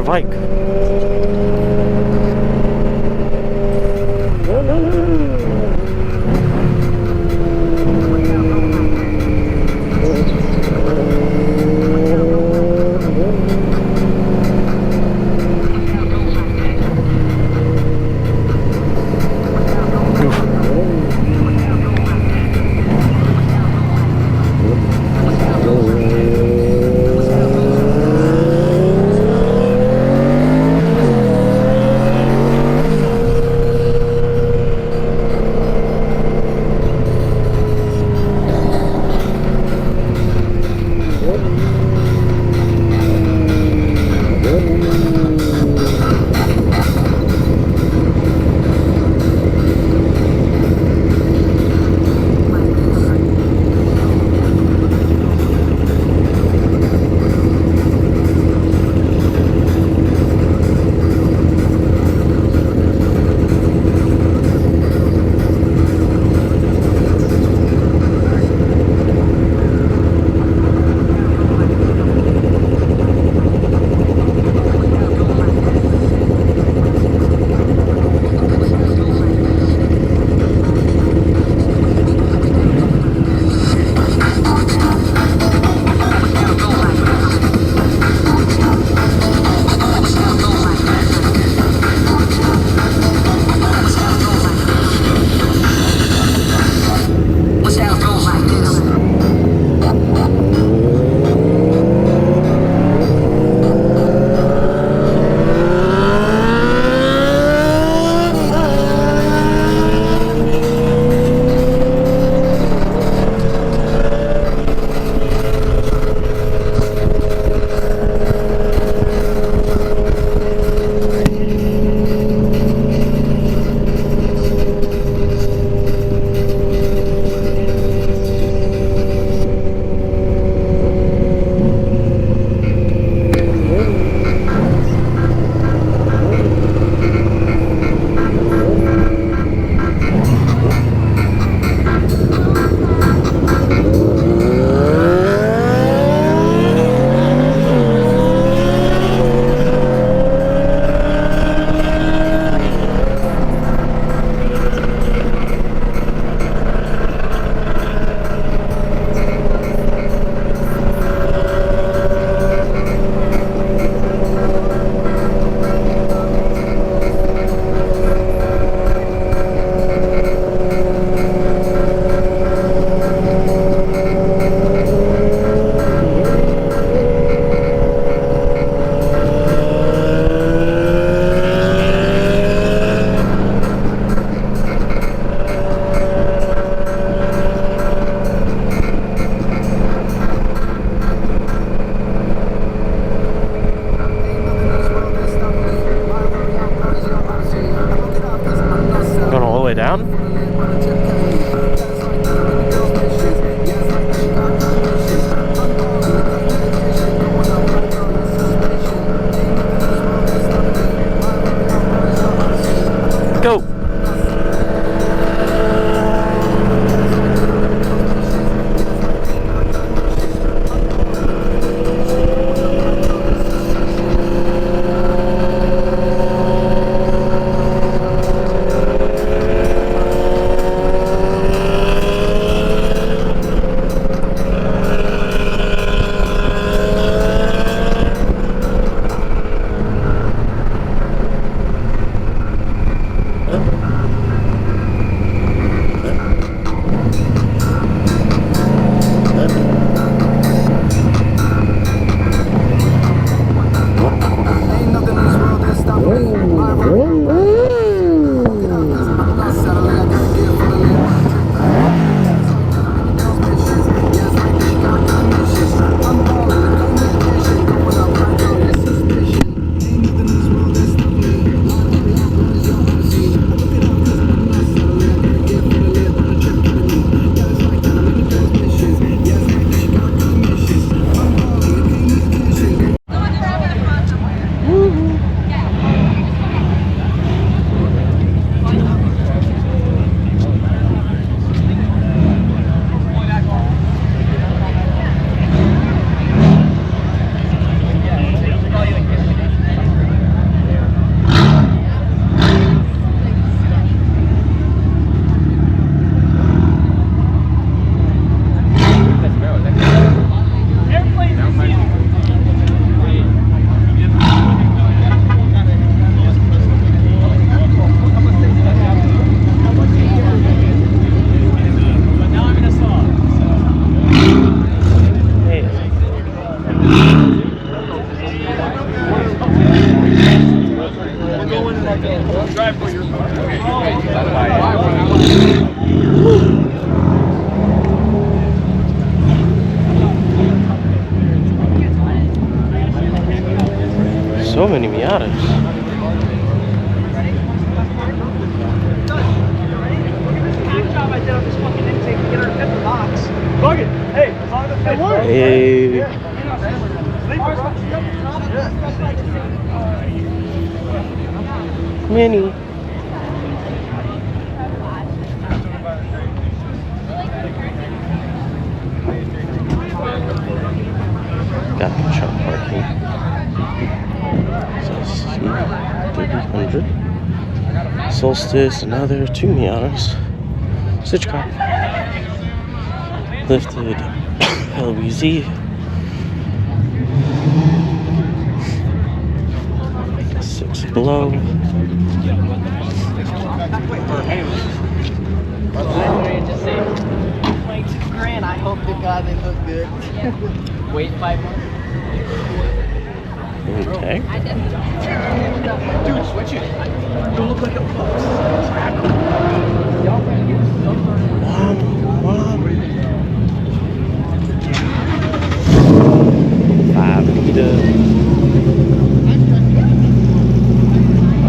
bike. Down. Go. So many Miatas. Hey. Mini. Got the truck parking. So C300. Solstice, another 2 Miatas. Stitch car. Lifted LBZ. 6 below. $22,000. I hope to God they look good. Wait 5 months. Okay. Dude, switch it. Don't look like a box.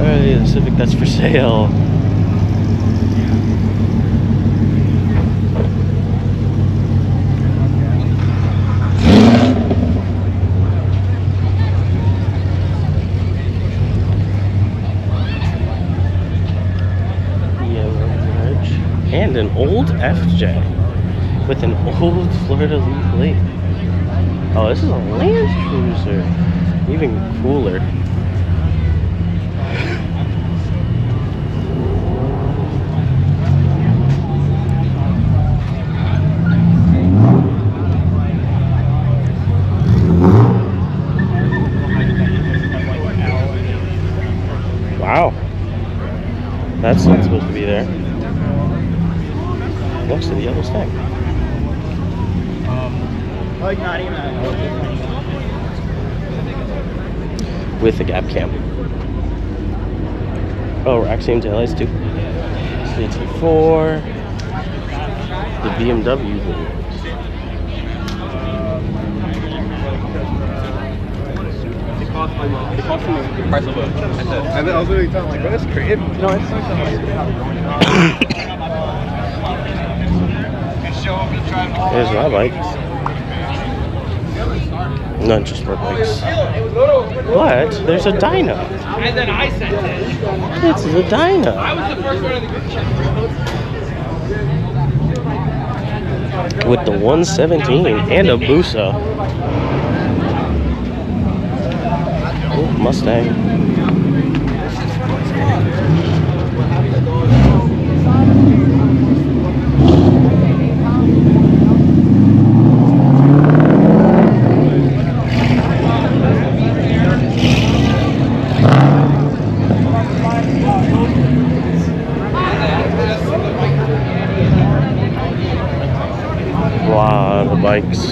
Hey, the Civic that's for sale. And an old FJ with an old Florida Leaf plate. Oh, this is a Land Cruiser. Even cooler. Wow. That's not supposed to be there. Next to the yellow stack. Like not even that. With the gap cam. Oh, Axiom taillights too. CT4. The BMW ones. It cost me the price of a. I was literally telling like, that's crazy. No, it's so There's my bike. Not just for bikes. But there's a dyno. And then I sent it. It's the dyno. I was the first one in the group chat. With the 117 and a Busa. Oh, Mustang. Lot of bikes.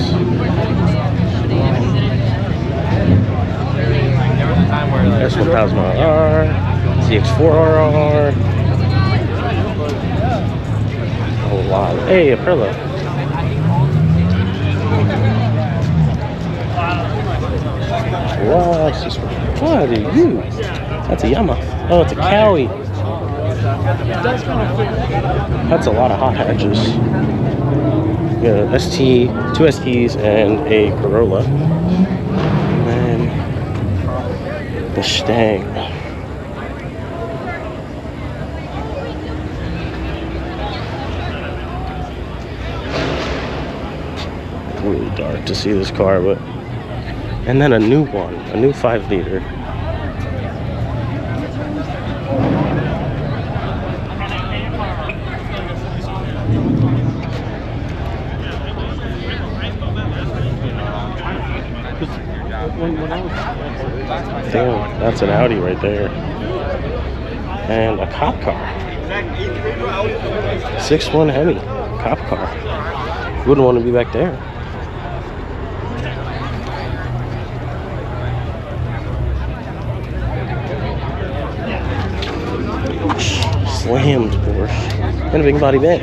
S1000R, ZX4RR. A lot. Hey, Aprilia. What are you? That's a Yamaha. Oh, it's a Cowie. That's a lot of hot hatches. Yeah, ST, 2 STs, and a Corolla. And the Stang. Really dark to see this car, but and then a new one, a new 5-liter. Damn, that's an Audi right there. And a cop car. 6'1" Hemi. Cop car. Wouldn't want to be back there. slammed Porsche and a big body Benz.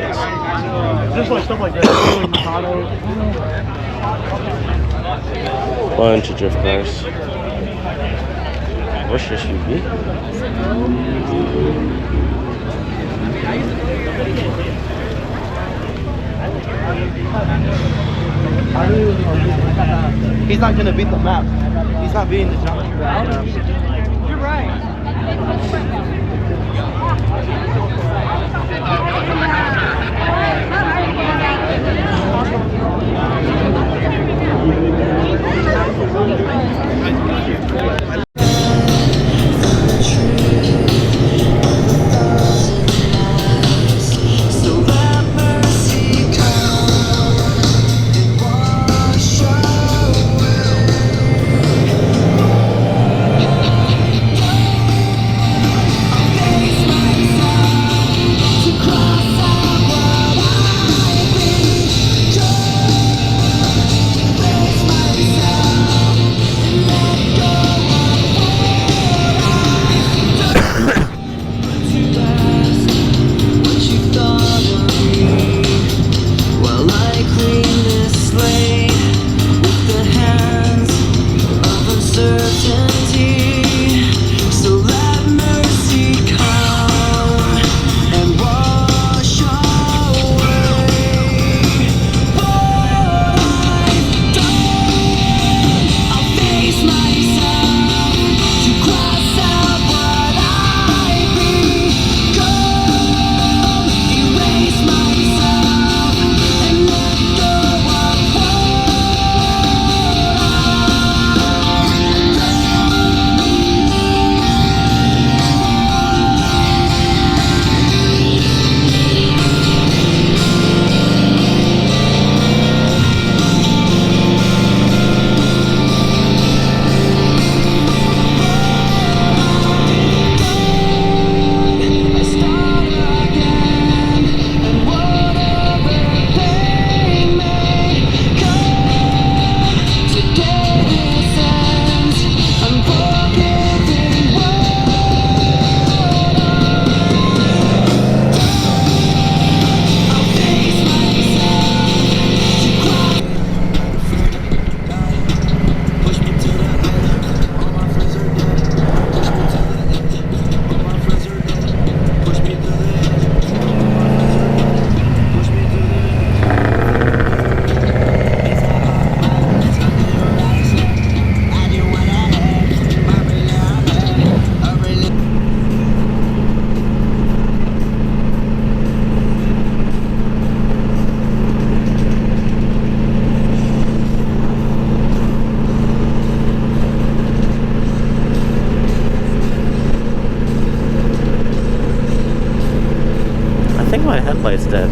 Just like stuff like that. Bunch of drift cars. Porsche SUV. He's not gonna beat the map. He's not beating the jump. You're right. My headlight's dead.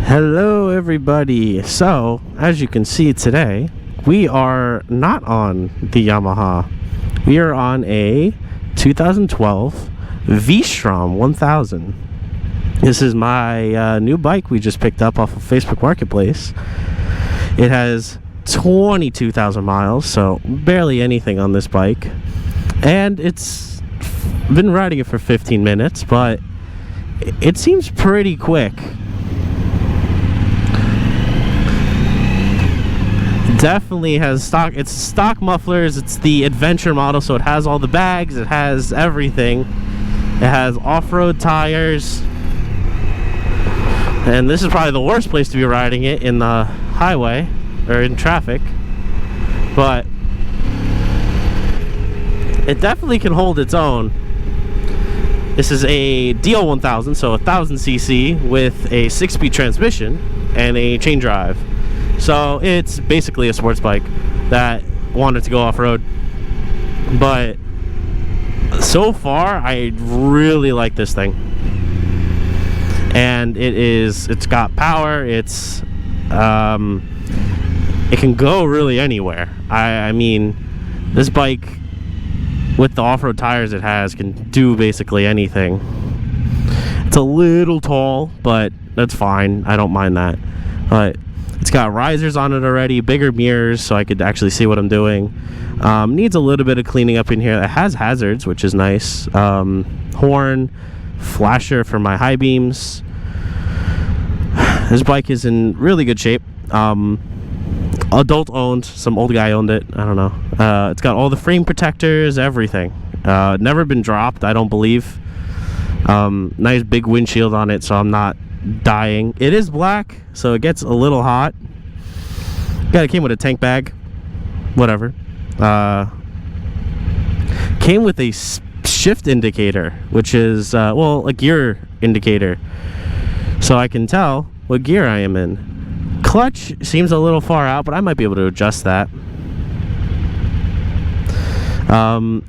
Hello everybody. So as you can see today, we are not on the Yamaha. We are on a 2012 V-Strom 1000. This is my new bike we just picked up off of Facebook Marketplace. It has 22,000 miles, so barely anything on this bike, and it's been riding it for 15 minutes, but it seems pretty quick. Definitely has stock. It's stock mufflers. It's the adventure model, so it has all the bags, it has everything. It has off-road tires, and this is probably the worst place to be riding it, in the highway or in traffic, but it definitely can hold its own. This is a DL 1000, so 1000cc with a 6-speed transmission and a chain drive. So it's basically a sports bike that wanted to go off-road. But so far, I really like this thing. And it's got power. It can go really anywhere. I mean, this bike with the off-road tires it has can do basically anything. It's a little tall, but that's fine. I don't mind that. But it's got risers on it already, bigger mirrors, so I could actually see what I'm doing. Needs a little bit of cleaning up in here. It has hazards, which is nice. Horn, flasher for my high beams. This bike is in really good shape. Adult owned, some old guy owned it, I don't know. It's got all the frame protectors, everything. Never been dropped, I don't believe. Nice big windshield on it, so I'm not dying. It is black, so it gets a little hot. Yeah, it came with a tank bag, whatever. Came with a shift indicator, which is well, a gear indicator, so I can tell what gear I am in. Clutch seems a little far out, but I might be able to adjust that.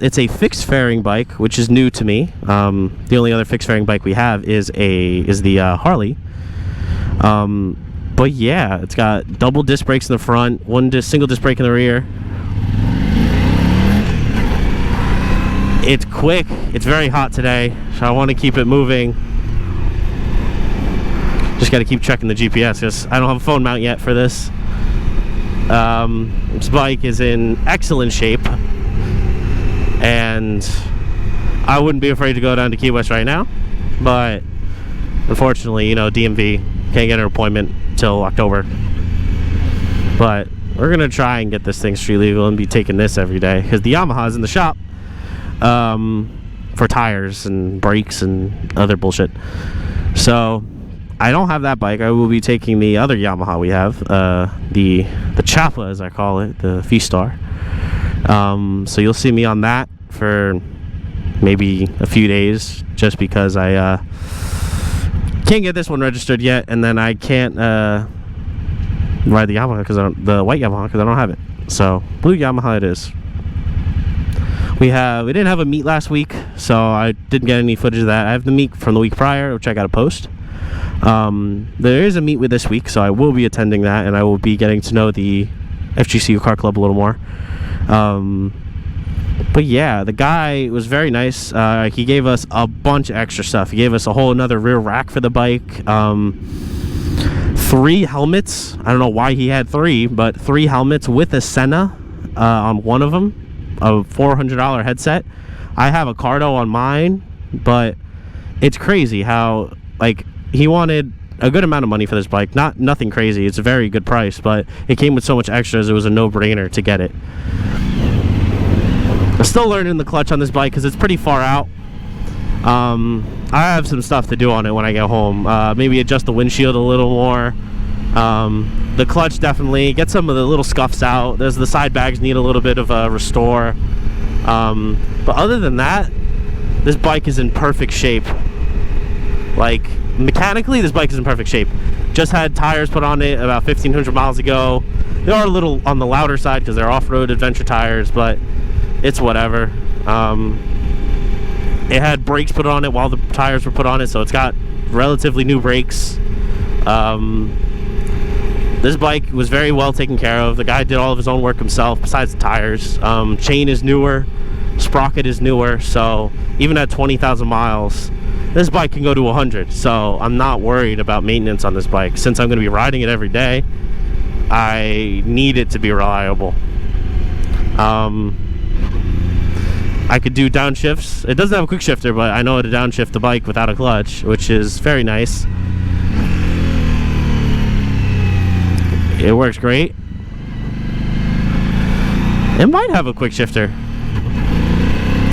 It's a fixed fairing bike, which is new to me. The only other fixed fairing bike we have is the Harley. But yeah, it's got double disc brakes in the front, single disc brake in the rear. It's quick. It's very hot today, so I want to keep it moving. Just got to keep checking the GPS because I don't have a phone mount yet for this. This bike is in excellent shape, and I wouldn't be afraid to go down to Key West right now, but unfortunately, you know, DMV can't get an appointment till October. But we're gonna try and get this thing street legal and be taking this every day, because the Yamaha's in the shop for tires and brakes and other bullshit. So I don't have that bike. I will be taking the other Yamaha we have, the Chapa, as I call it, the V-Star. So you'll see me on that for maybe a few days, just because I can't get this one registered yet, and then I can't ride the Yamaha the white Yamaha, because I don't have it. So blue Yamaha it is. We didn't have a meet last week, so I didn't get any footage of that. I have the meet from the week prior, which I got to post. There is a meet with this week, so I will be attending that, and I will be getting to know the FGCU car club a little more. But yeah, the guy was very nice. He gave us a bunch of extra stuff. He gave us a whole another rear rack for the bike, 3 helmets. I don't know why he had 3, but 3 helmets with a Senna on one of them, a $400 headset. I have a Cardo on mine, but it's crazy how, like, he wanted a good amount of money for this bike. Nothing crazy. It's a very good price, but it came with so much extras, it was a no-brainer to get it. I'm still learning the clutch on this bike because it's pretty far out. I have some stuff to do on it when I get home. Maybe adjust the windshield a little more. The clutch definitely, get some of the little scuffs out. The side bags need a little bit of a restore. But other than that, this bike is in perfect shape. Like, mechanically, this bike is in perfect shape. Just had tires put on it about 1,500 miles ago. They are a little on the louder side because they're off-road adventure tires, but it's whatever. It had brakes put on it while the tires were put on it, so it's got relatively new brakes. This bike was very well taken care of. The guy did all of his own work himself, besides the tires. Chain is newer, sprocket is newer, so even at 20,000 miles, this bike can go to 100. So I'm not worried about maintenance on this bike. Since I'm going to be riding it every day, I need it to be reliable. I could do downshifts. It doesn't have a quick shifter, but I know how to downshift the bike without a clutch, which is very nice. It works great. It might have a quick shifter.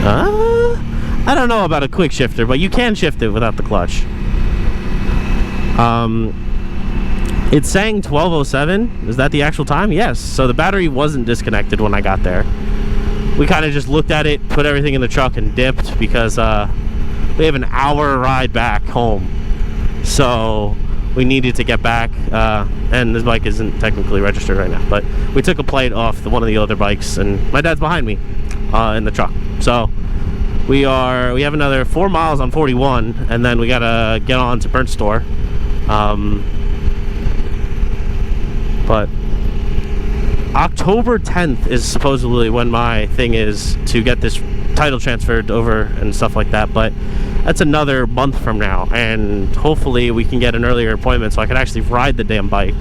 I don't know about a quick shifter, but you can shift it without the clutch. It's saying 12:07. Is that the actual time? Yes. So the battery wasn't disconnected when I got there. We kind of just looked at it, put everything in the truck, and dipped because we have an hour ride back home. So we needed to get back, and this bike isn't technically registered right now, but we took a plate off one of the other bikes, and my dad's behind me in the truck. So we have another 4 miles on 41, and then we gotta get on to Burnt Store. But October 10th is supposedly when my thing is to get this title transferred over and stuff like that, but that's another month from now, and hopefully we can get an earlier appointment so I can actually ride the damn bike.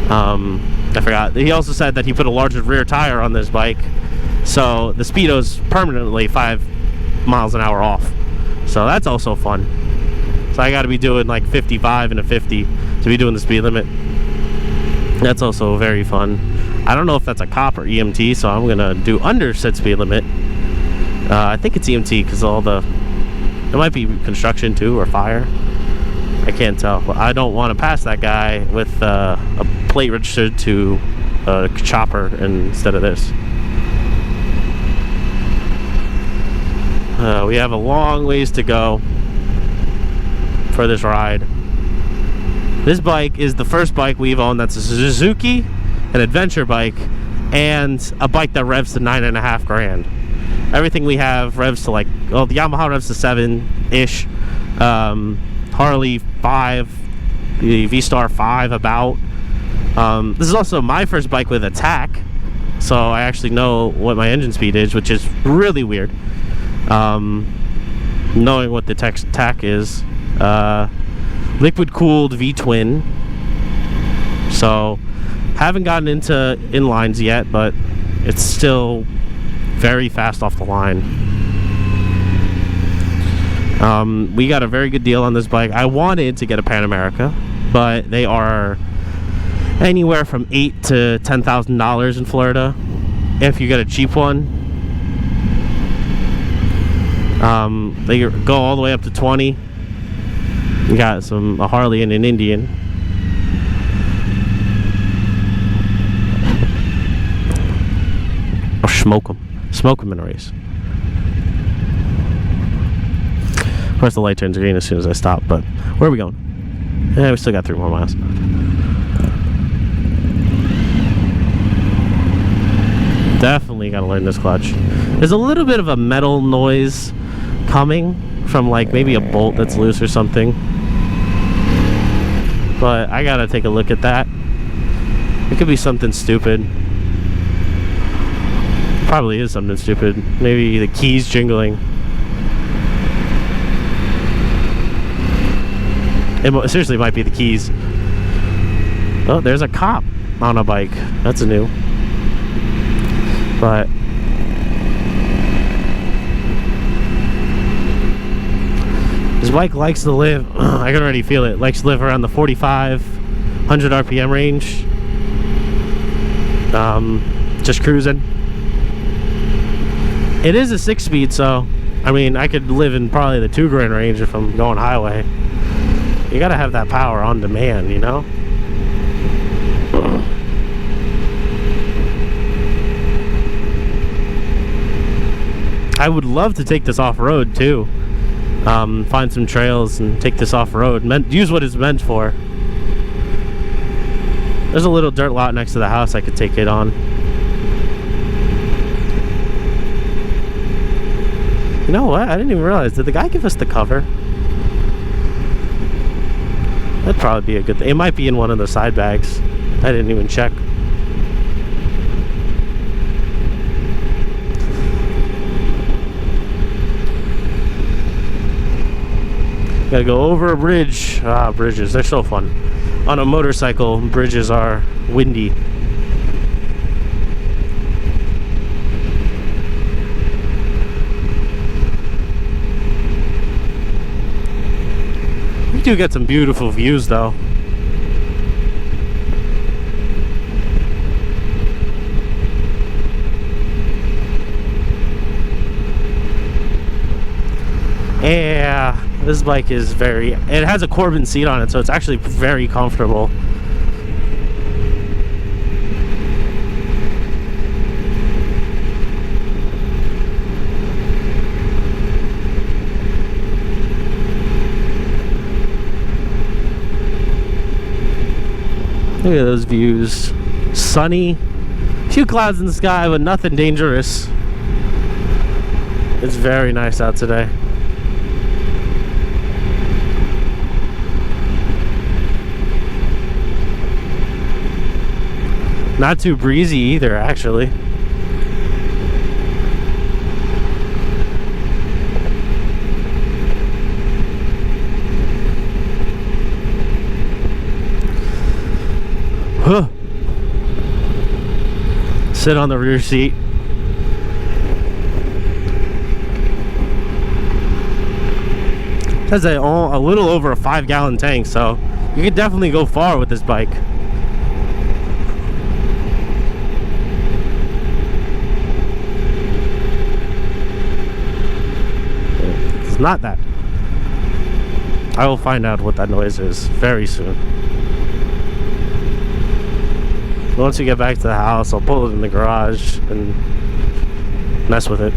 I forgot. He also said that he put a larger rear tire on this bike, so the speedo's permanently 5 miles an hour off. So that's also fun. So I got to be doing like 55 and a 50 to be doing the speed limit. That's also very fun. I don't know if that's a cop or EMT, so I'm gonna do under set speed limit. I think it's EMT because it might be construction too, or fire. I can't tell, but I don't want to pass that guy with a plate registered to a chopper instead of this. We have a long ways to go for this ride. This bike is the first bike we've owned that's a Suzuki, an adventure bike, and a bike that revs to 9.5 grand. Everything we have revs to the Yamaha revs to 7-ish, Harley 5, the V-Star 5 about. This is also my first bike with a tack, so I actually know what my engine speed is, which is really weird. Knowing what the tack is. Liquid cooled V-twin. So haven't gotten into inlines yet, but it's still very fast off the line. We got a very good deal on this bike. I wanted to get a Pan America, but they are anywhere from $8,000 to $10,000 in Florida if you get a cheap one. They go all the way up to 20. We got a Harley and an Indian. Or smoke them in a race. Of course the light turns green as soon as I stop, but where are we going? Yeah, we still got 3 more miles. Definitely gotta learn this clutch. There's a little bit of a metal noise coming from like maybe a bolt that's loose or something, but I gotta take a look at that. It could be something stupid. Probably is something stupid. Maybe the keys jingling. It seriously might be the keys. Oh, there's a cop on a bike. That's a new. But this bike likes to live, I can already feel it, likes to live around the 4,500 RPM range. Just cruising. It is a 6-speed, so I mean I could live in probably the 2 grand range if I'm going highway. You gotta have that power on demand, you know? I would love to take this off-road too. Find some trails and take this off-road. Use what it's meant for. There's a little dirt lot next to the house I could take it on. You know what? I didn't even realize. Did the guy give us the cover? That'd probably be a good thing. It might be in one of the side bags. I didn't even check. Gotta go over a bridge. Ah, bridges, they're so fun. On a motorcycle, bridges are windy. We do get some beautiful views though. Yeah, this bike is it has a Corbin seat on it, so it's actually very comfortable. Look at those views. Sunny, few clouds in the sky, but nothing dangerous. It's very nice out today. Not too breezy either, actually. Huh. Sit on the rear seat. It has a little over a 5-gallon tank, so you could definitely go far with this bike. It's not that. I will find out what that noise is very soon. Once we get back to the house, I'll pull it in the garage and mess with it.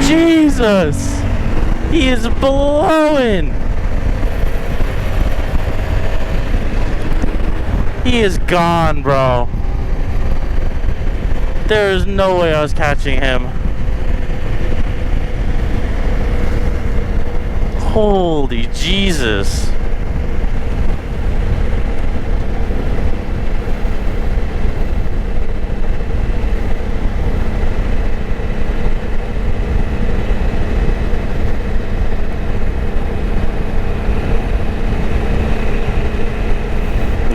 Jesus! He is blowing! He is gone, bro. There is no way I was catching him. Holy Jesus.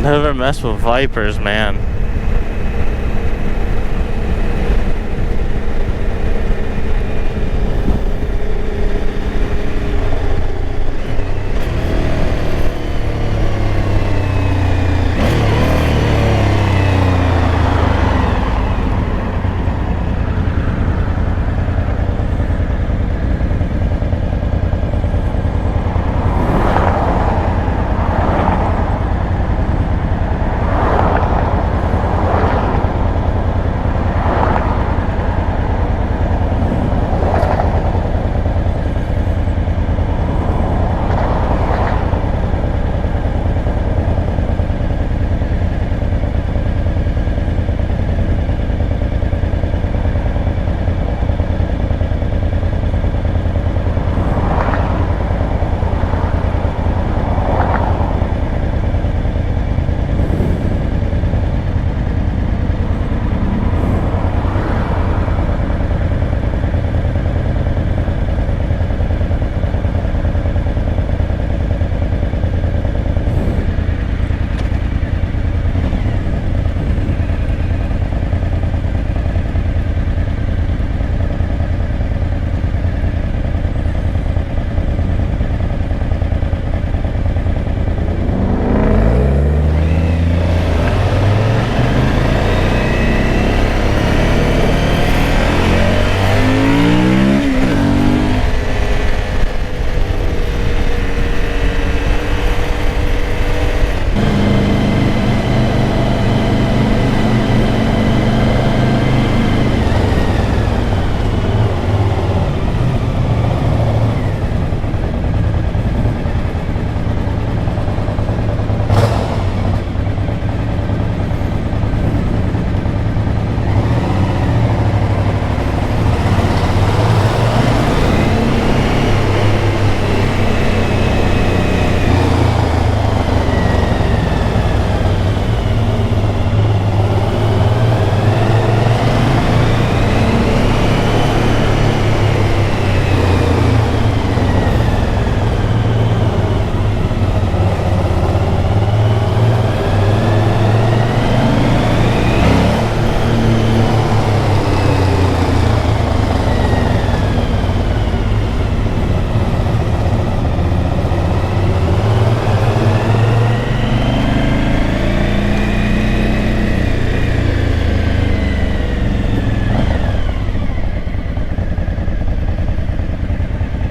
Never mess with Vipers, man.